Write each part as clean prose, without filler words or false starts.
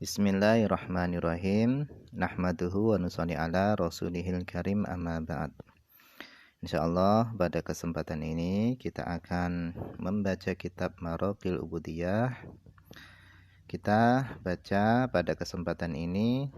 Bismillahirrahmanirrahim. Nahmaduhu wa nusalli ala rasulihil karim amma ba'd. Insyaallah pada kesempatan ini kita akan membaca kitab Maraqil Ubudiyah. Kita baca pada kesempatan ini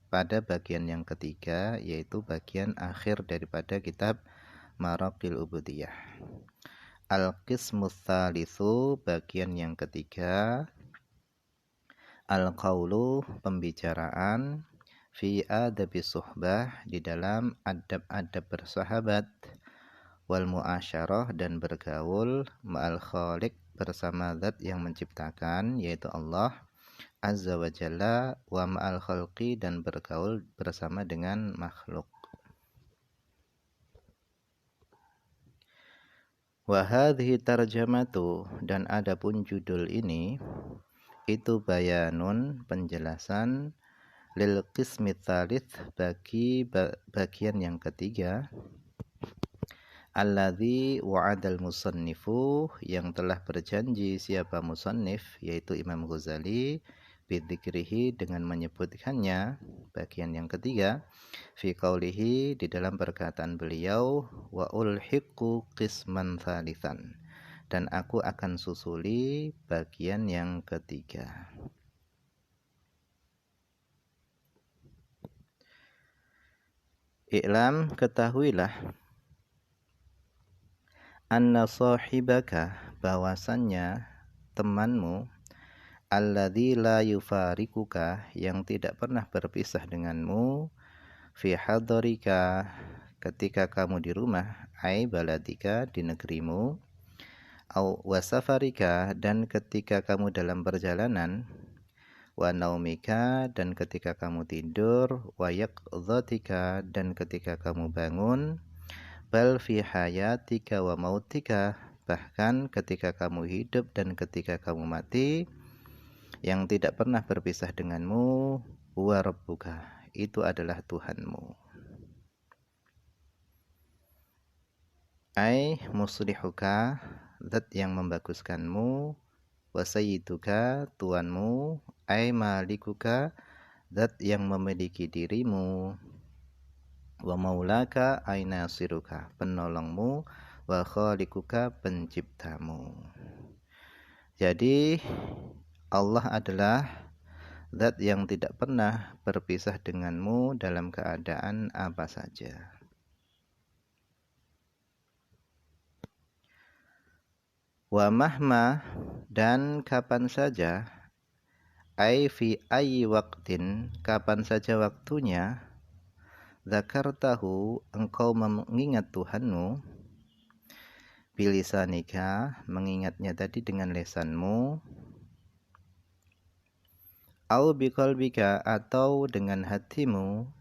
pada bagian yang ketiga, yaitu bagian akhir daripada kitab Maraqil Ubudiyah. Al-Qismus Tsalitsu, bagian yang ketiga. Al-Qawlu, pembicaraan. Fi adabi suhbah, di dalam adab-adab bersahabat. Wal muasyarah, dan bergaul. Ma'al khaliq, bersama zat yang menciptakan, yaitu Allah Azza wa Jalla. Wa ma'al khalqi, dan bergaul bersama dengan makhluk. Wa hadhihi tarjamatu, dan adapun judul ini itu bayanun, penjelasan, lil qismi tsalits, bagi bagian yang ketiga, alladzi wa'adal musannifu, yang telah berjanji siapa musannif, yaitu Imam Ghazali, bidzikrihi, dengan menyebutkannya. Bagian yang ketiga, fi qaulihi, di dalam perkataan beliau, wa ulhiqu qisman tsalitsan, dan aku akan susuli bagian yang ketiga. I'lam, ketahuilah, anna sahibaka, bahwasannya temanmu, alladzi la yufarikuka, yang tidak pernah berpisah denganmu, fi hadarika, ketika kamu di rumah, ai baladika, di negerimu, au wasafarika, dan ketika kamu dalam perjalanan, wa naumika, dan ketika kamu tidur, wa yaqdhatika, dan ketika kamu bangun, bal fi hayatika wa mautika, bahkan ketika kamu hidup dan ketika kamu mati, yang tidak pernah berpisah denganmu, huwa rabbuka, itu adalah Tuhanmu. Ai muslihuka, zat yang membaguskanmu, wa sayyiduka, tuanmu, ai malikuka, zat yang memiliki dirimu, wa maulaka, ai nasiruka, penolongmu, wa khaliquka, penciptamu. Jadi Allah adalah zat yang tidak pernah berpisah denganmu dalam keadaan apa saja. Wa mahma, dan kapan saja, ai fi ayyi waqtin, kapan saja waktunya, dzakartahu, engkau mengingat Tuhanmu, bilisanika, mengingatnya tadi dengan lesanmu, au biqalbika, atau dengan hatimu,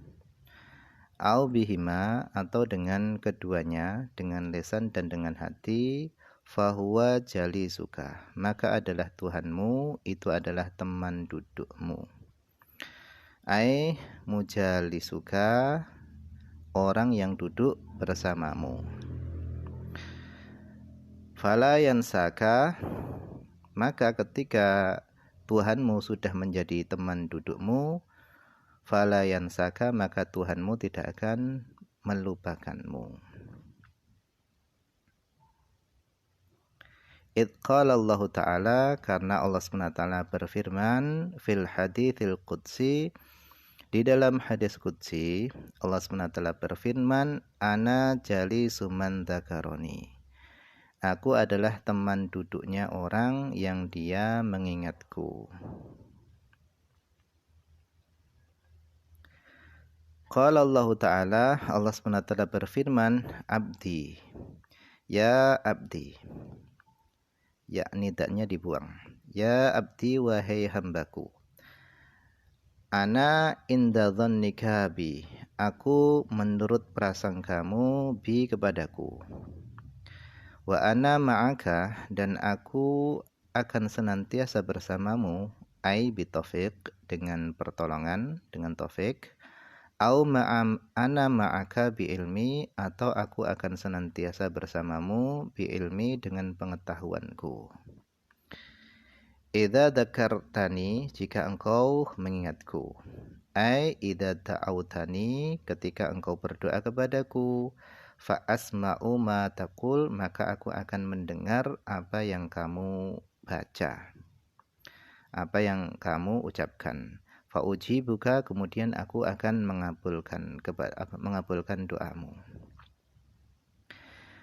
au bihima, atau dengan keduanya, dengan lesan dan dengan hati, fahuwa jalisuka, maka adalah Tuhanmu, itu adalah teman dudukmu. Ai mujalisuka, orang yang duduk bersamamu. Fala yansaka, maka ketika Tuhanmu sudah menjadi teman dudukmu, fala yansaka, maka Tuhanmu tidak akan melupakanmu. Qala Allah Ta'ala, karena Allah SWT berfirman, fil haditsil qudsi, di dalam hadis qudsi, Allah SWT berfirman, ana jalisu man dzakaroni, aku adalah teman duduknya orang yang dia mengingatku. Qala Allah Ta'ala, Allah SWT berfirman, abdi, ya abdi, yakni daknya dibuang, ya abdi, wahai hambaku, ana inda dhannika bi, aku menurut prasangkamu, bi, kepadaku, wa ana ma'aka, dan aku akan senantiasa bersamamu, ai bitaufiq, dengan pertolongan, dengan taufik, au ma'am ana ma'aka bi ilmi, atau aku akan senantiasa bersamamu bi ilmi, dengan pengetahuanku. Idza dzakartani, jika engkau mengingatku. Ai idza ta'autani, ketika engkau berdoa kepadaku. Fa asma'u ma taqul, maka aku akan mendengar apa yang kamu baca, apa yang kamu ucapkan. Fa ujibuka, kemudian aku akan mengabulkan doamu.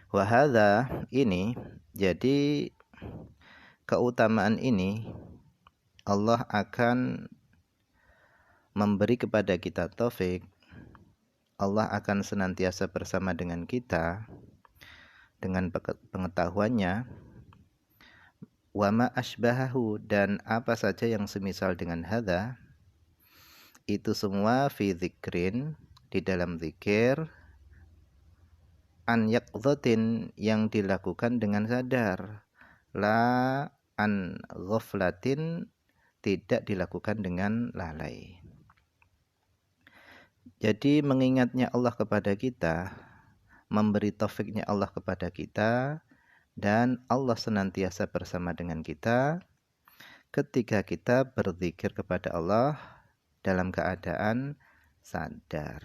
Wa hadza, ini, jadi keutamaan ini Allah akan memberi kepada kita taufik. Allah akan senantiasa bersama dengan kita dengan pengetahuannya. Wa ma asbahahu, dan apa saja yang semisal dengan hadza, itu semua fi dzikrin, di dalam zikir, an yaqdhatin, yang dilakukan dengan sadar, la an ghaflatin, tidak dilakukan dengan lalai. Jadi mengingatnya Allah kepada kita, memberi taufiknya Allah kepada kita, dan Allah senantiasa bersama dengan kita ketika kita berzikir kepada Allah dalam keadaan sadar.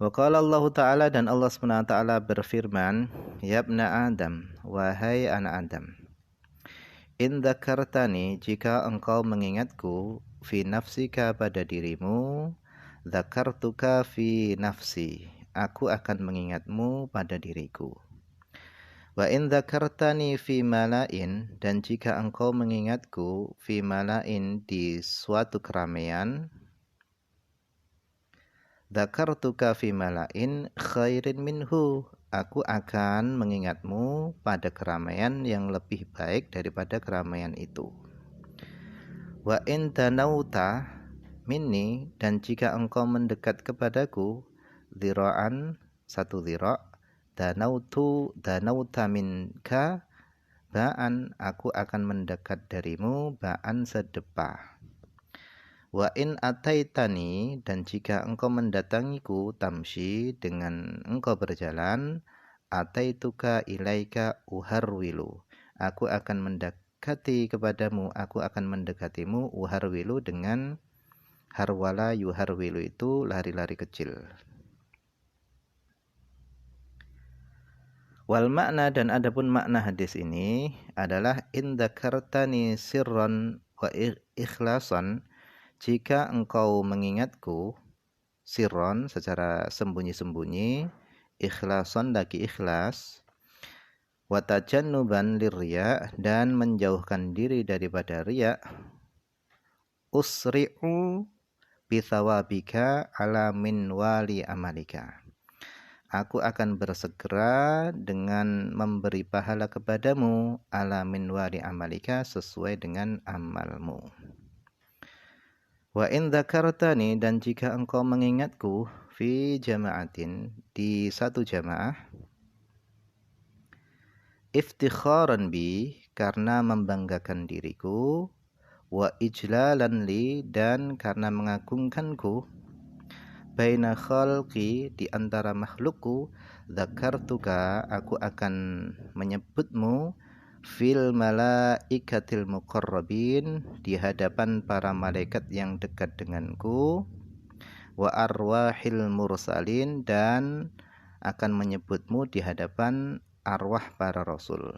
Wa qala Allah Ta'ala, dan Allah SWT berfirman, Ya ibna Adam, wahai anak Adam, in dzakartani, jika engkau mengingatku, fi nafsika, pada dirimu, dzakartuka fi nafsi, aku akan mengingatmu pada diriku. Wa in dzakartani fi malain, dan jika engkau mengingatku fi malain, di suatu keramaian, dzakartuka fi malain khairin minhu, aku akan mengingatmu pada keramaian yang lebih baik daripada keramaian itu. Wa in danauta minni, dan jika engkau mendekat kepadaku, dzira'an, satu dzira', danauta minka ba'an, aku akan mendekat darimu ba'an, sedepah. Wa in ataitani, dan jika engkau mendatangiku, tamshi, dengan engkau berjalan, ataituka ilaika uharwilu, aku akan mendekati kepadamu, aku akan mendekatimu, uharwilu, dengan harwala yuharwilu, itu lari-lari kecil. Wal makna, dan adapun makna hadis ini adalah in dzakartani sirran wa ikhlasan, jika engkau mengingatku sirron, secara sembunyi-sembunyi, ikhlason, lagi ikhlas, wa tajannuban lirriya, dan menjauhkan diri daripada riya, usri'u bithawabika ala minwali amalika, aku akan bersegera dengan memberi pahala kepadamu ala minwali amalika, sesuai dengan amalmu. Wa in dzakartani, dan jika engkau mengingatku fi jama'atin, di satu jamaah, iftikharan bi, karena membanggakan diriku, wa ijlalan li, dan karena mengagungkanku, baina khalqi, di antara makhlukku, dzakartuka, aku akan menyebutmu fil malaikatil muqarrabin, di hadapan para malaikat yang dekat denganku, wa arwahil mursalin, dan akan menyebutmu di hadapan arwah para rasul.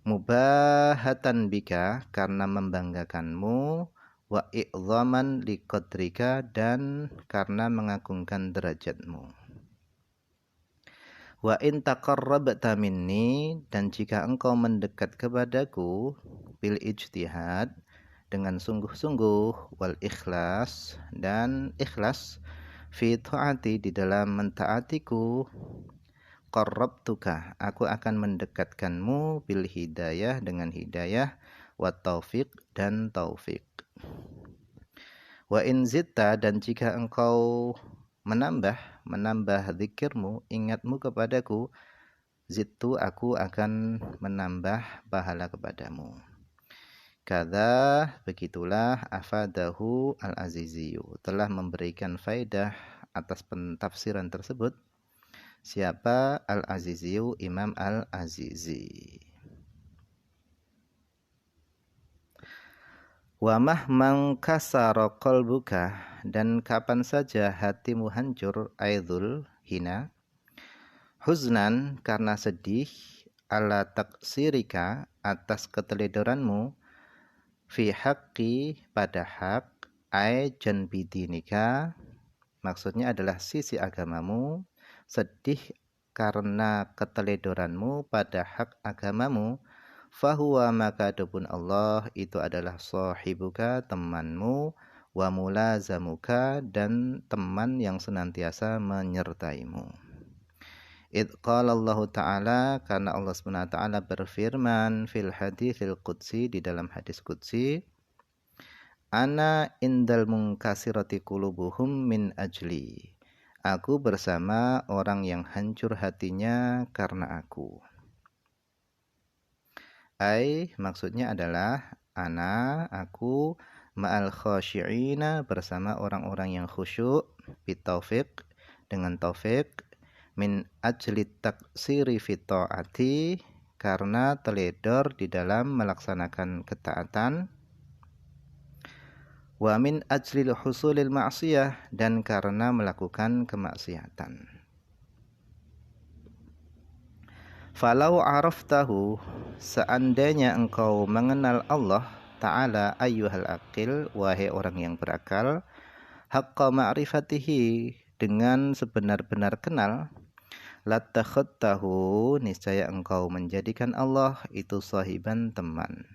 Mubahatan bika, karena membanggakanmu, wa i'zaman liqadrika, dan karena mengagungkan derajatmu. Wa in taqarrabta minni, dan jika engkau mendekat kepadaku, bil ijtihad, dengan sungguh-sungguh, wal ikhlas, dan ikhlas, fi ta'ati, di dalam mentaatiku, qarrabtuka, aku akan mendekatkanmu, bil hidayah, dengan hidayah, wa taufiq, dan taufik. Wa in zitta, dan jika engkau menambah zikirmu, ingatmu kepadaku, zittu, aku akan menambah pahala kepadamu. Kada, begitulah, afadahu al-aziziyu, telah memberikan faedah atas pentafsiran tersebut Siapa? Al-Aziziyu, Imam Al-Azizi. Wa mahman kasara qalbuka, dan kapan saja hatimu hancur, aidul hina, huznan karena sedih, ala taksirika atas keteledoranmu, fi haqqi pada hak, ai janbidinika maksudnya adalah sisi agamamu, sedih karena keteledoranmu pada hak agamamu, fahuwa maka adapun Allah itu adalah sahibuka temanmu, wa mulazamuka dan teman yang senantiasa menyertaimu. Idh qala Allah Ta'ala, karena Allah SWT berfirman fil haditsil qudsi, di dalam hadis qudsi, ana indal munkasirati qulubuhum min ajli, aku bersama orang yang hancur hatinya karena aku. Ai maksudnya adalah ana aku ma'al khasyi'ina bersama orang-orang yang khusyuk, bitaufiq dengan taufik, min ajli taksiri fi ta'ati karena teledor di dalam melaksanakan ketaatan, wa min ajlil husulil ma'siyah dan karena melakukan kemaksiatan. Falau araftahu, seandainya engkau mengenal Allah Ta'ala ayyuhal aqil, wahai orang yang berakal, haqqa ma'rifatihi dengan sebenar-benar kenal, latakhattahu niscaya engkau menjadikan Allah itu sahiban teman,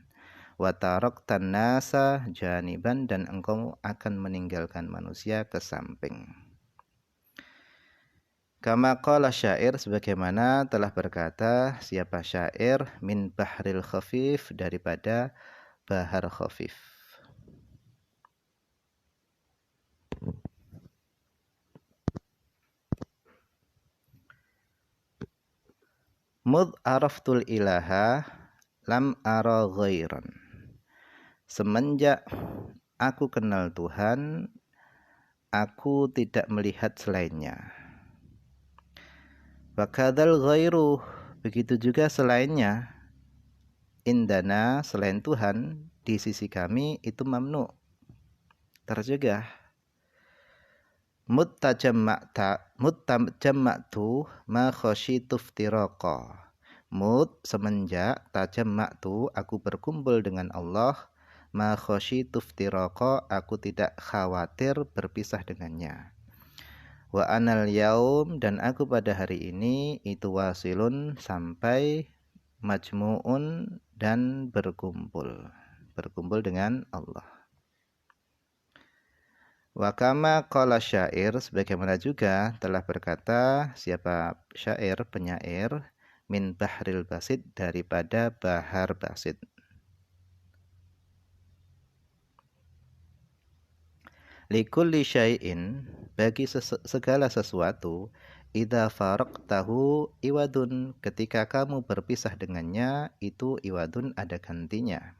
wa taraktan nasa janiban dan engkau akan meninggalkan manusia ke samping. Kama qala syair, sebagaimana telah berkata siapa syair, min bahril khafif daripada bahar khafif. Mudh araftul ilaha lam ara ghairan, semenjak aku kenal Tuhan, aku tidak melihat selainnya. Wa kadzal ghairu, begitu juga selainnya, indana selain Tuhan di sisi kami itu mamnu, tercegah. Muttajamma'tu ma khasyitu iftiraqa. Semenjak tajamma'tu aku berkumpul dengan Allah, ma khasyitu iftiraqa aku tidak khawatir berpisah dengannya. Wa anal yaum dan aku pada hari ini itu wasilun sampai majmu'un dan berkumpul dengan Allah. Wa kama qala syair, sebagaimana juga telah berkata siapa syair penyair, min bahril basid daripada bahar basid. Likulli syai'in bagi segala sesuatu, idza faraqtahu iwadun ketika kamu berpisah dengannya itu iwadun ada gantinya.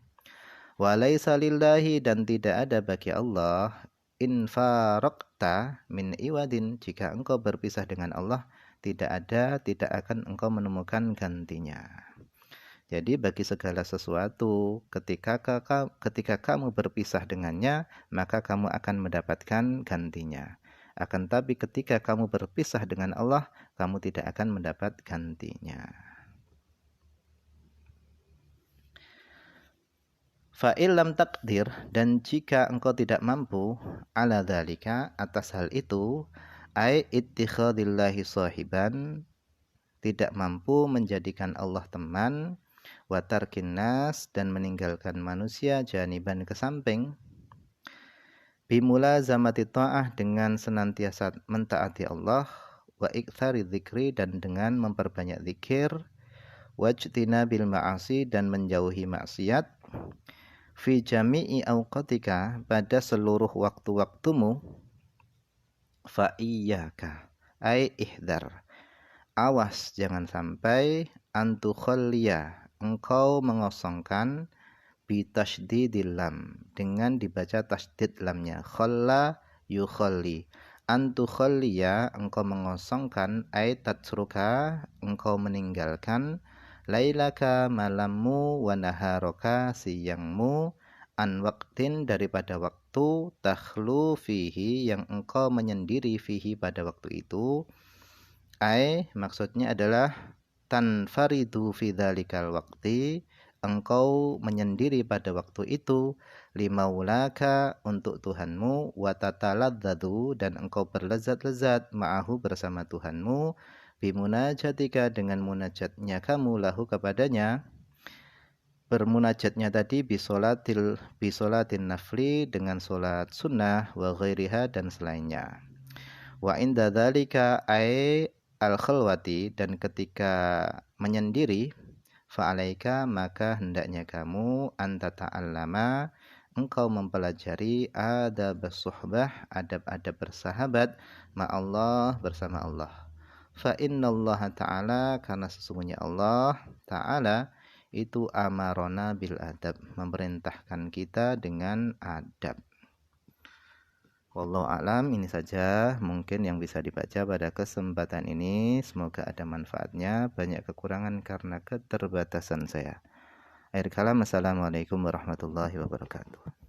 Wa laisa lillahi dan tidak ada bagi Allah in faraqta min iwadin jika engkau berpisah dengan Allah tidak akan engkau menemukan gantinya. Jadi bagi segala sesuatu ketika kamu berpisah dengannya maka kamu akan mendapatkan gantinya. Akan tapi ketika kamu berpisah dengan Allah kamu tidak akan mendapat gantinya. Fa'il lam takdir, dan jika engkau tidak mampu ala dzalika atas hal itu, ai ittikhadillahi sahiban, tidak mampu menjadikan Allah teman, wa tarkin nas dan meninggalkan manusia janiban ke samping, bimulazamati ta'ah dengan senantiasa mentaati Allah, wa iktsari dzikri dan dengan memperbanyak zikir, wajtinabil ma'asi dan menjauhi maksiat, fi jami'i awqatika pada seluruh waktu-waktumu, fa iyyaka ai ihdar, awas jangan sampai antukhalliya engkau mengosongkan bitasydidil lam dengan dibaca tasydid lamnya, khalla yukhalli, antukhalliya engkau mengosongkan, tatsruka engkau meninggalkan, lailaka malammu wa naharaka siangmu, an waqtin daripada waktu, takhlu fihi yang engkau menyendiri fihi pada waktu itu, maksudnya adalah tanfaridu fi dzalikal waqti engkau menyendiri pada waktu itu, limaulaka untuk Tuhanmu, wa tataladzadu dan engkau berlezat-lezat ma'ahu bersama Tuhanmu, bimunajatika dengan munajatnya kamu lahu kepadanya, bermunajatnya tadi bisolatin nafli dengan solat sunnah, wa ghairiha dan selainnya. Wa inda dzalika al-khalwati dan ketika menyendiri, fa'alaika maka hendaknya kamu antata'allama engkau mempelajari adab suhbah, adab-adab bersahabat ma'allah bersama Allah. Fa innallaha ta'ala karena sesungguhnya Allah ta'ala itu amarona bil adab, memerintahkan kita dengan adab. Wallahu a'lam, ini saja mungkin yang bisa dibaca pada kesempatan ini. Semoga ada manfaatnya, banyak kekurangan karena keterbatasan saya. Akhir kalam, assalamualaikum warahmatullahi wabarakatuh.